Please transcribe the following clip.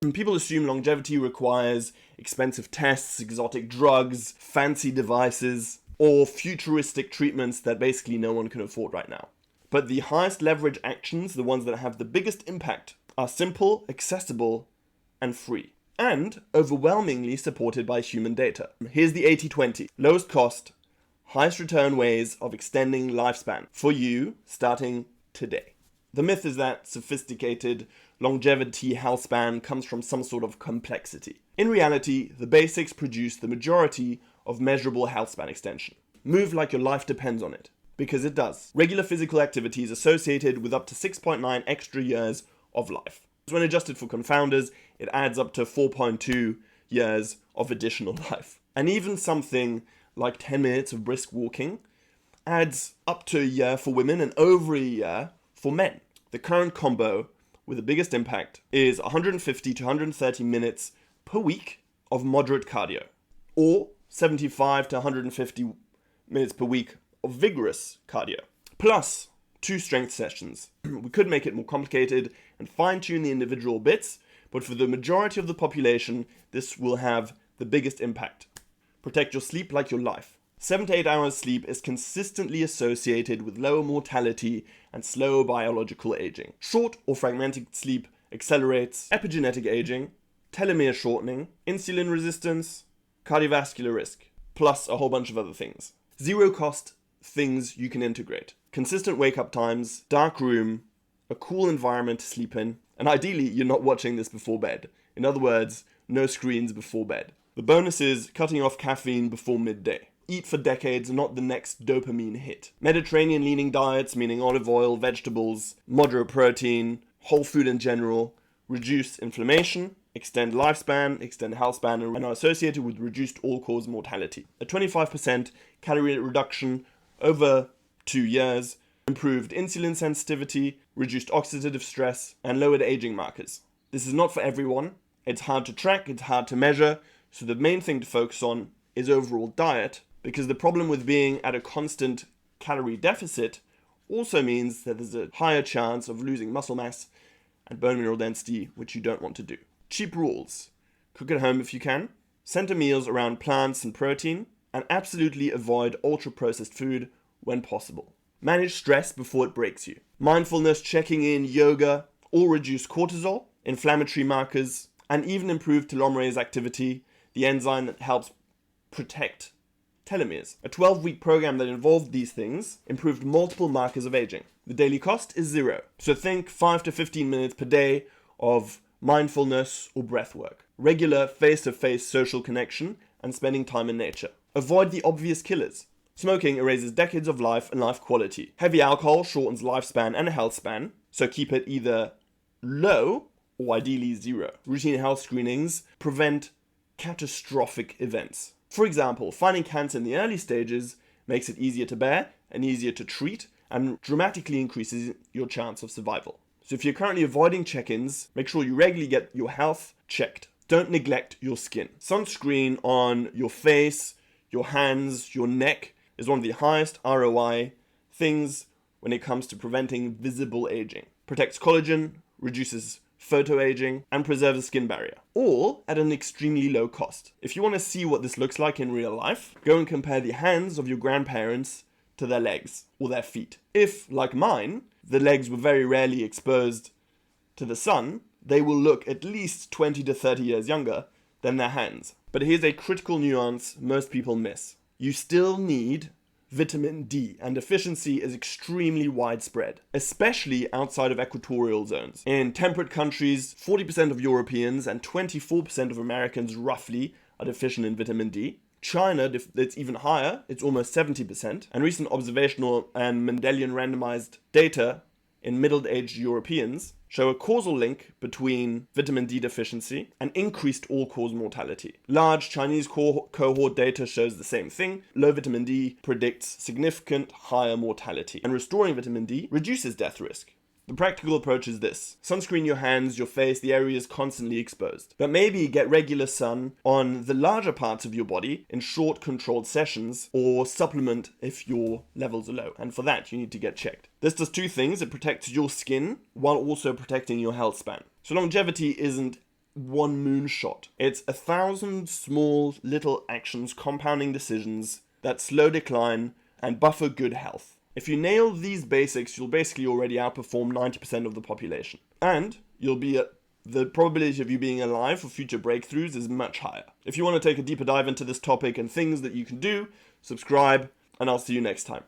People assume longevity requires expensive tests, exotic drugs, fancy devices, or futuristic treatments that basically no one can afford right now. But the highest leverage actions, the ones that have the biggest impact, are simple, accessible, and free. And overwhelmingly supported by human data. Here's the 80-20. Lowest cost, highest return ways of extending lifespan for you starting today. The myth is that sophisticated longevity health span comes from some sort of complexity. In reality, the basics produce the majority of measurable health span extension. Move like your life depends on it, because it does. Regular physical activity is associated with up to 6.9 extra years of life. When adjusted for confounders, it adds up to 4.2 years of additional life. And even something like 10 minutes of brisk walking adds up to a year for women and over a year for men. The current combo with the biggest impact is 150 to 130 minutes per week of moderate cardio, or 75 to 150 minutes per week of vigorous cardio, plus 2 strength sessions. We could make it more complicated and fine-tune the individual bits, but for the majority of the population, this will have the biggest impact. Protect your sleep like your life. 7 to 8 hours sleep is consistently associated with lower mortality and slower biological aging. Short or fragmented sleep accelerates epigenetic aging, telomere shortening, insulin resistance, cardiovascular risk, plus a whole bunch of other things. Zero cost things you can integrate. Consistent wake-up times, dark room, a cool environment to sleep in, and ideally you're not watching this before bed. In other words, no screens before bed. The bonus is cutting off caffeine before midday. Eat for decades, not the next dopamine hit. Mediterranean-leaning diets, meaning olive oil, vegetables, moderate protein, whole food in general, reduce inflammation, extend lifespan, extend health span, and are associated with reduced all-cause mortality. A 25% calorie reduction over 2 years, improved insulin sensitivity, reduced oxidative stress, and lowered aging markers. This is not for everyone. It's hard to track, it's hard to measure, so the main thing to focus on is overall diet, because the problem with being at a constant calorie deficit also means that there's a higher chance of losing muscle mass and bone mineral density, which you don't want to do. Cheap rules. Cook at home if you can. Center meals around plants and protein, and absolutely avoid ultra-processed food when possible. Manage stress before it breaks you. Mindfulness, checking in, yoga, all reduce cortisol, inflammatory markers, and even improve telomeres activity, the enzyme that helps protect telomeres. A 12-week program that involved these things improved multiple markers of aging. The daily cost is 0. So think 5 to 15 minutes per day of mindfulness or breath work. Regular face-to-face social connection and spending time in nature. Avoid the obvious killers. Smoking erases decades of life and life quality. Heavy alcohol shortens lifespan and health span, so keep it either low or ideally 0. Routine health screenings prevent catastrophic events. For example, finding cancer in the early stages makes it easier to bear and easier to treat and dramatically increases your chance of survival. So if you're currently avoiding check-ins, make sure you regularly get your health checked. Don't neglect your skin. Sunscreen on your face, your hands, your neck is one of the highest ROI things when it comes to preventing visible aging. Protects collagen, reduces photoaging, and preserves the skin barrier, all at an extremely low cost. If you want to see what this looks like in real life, go and compare the hands of your grandparents to their legs or their feet. If, like mine, the legs were very rarely exposed to the sun, they will look at least 20 to 30 years younger than their hands. But here's a critical nuance most people miss. You still need vitamin D, and deficiency is extremely widespread, especially outside of equatorial zones. In temperate countries, 40% of Europeans and 24% of Americans roughly are deficient in vitamin D. China, it's even higher, it's almost 70%, and recent observational and Mendelian randomized data in middle-aged Europeans show a causal link between vitamin D deficiency and increased all-cause mortality. Large Chinese cohort data shows the same thing. Low vitamin D predicts significant higher mortality, and restoring vitamin D reduces death risk. The practical approach is this. Sunscreen your hands, your face, the areas constantly exposed. But maybe get regular sun on the larger parts of your body in short controlled sessions, or supplement if your levels are low. And for that, you need to get checked. This does 2 things. It protects your skin while also protecting your health span. So longevity isn't one moonshot. It's 1,000 small little actions, compounding decisions that slow decline and buffer good health. If you nail these basics, you'll basically already outperform 90% of the population. And the probability of you being alive for future breakthroughs is much higher. If you want to take a deeper dive into this topic and things that you can do, subscribe, and I'll see you next time.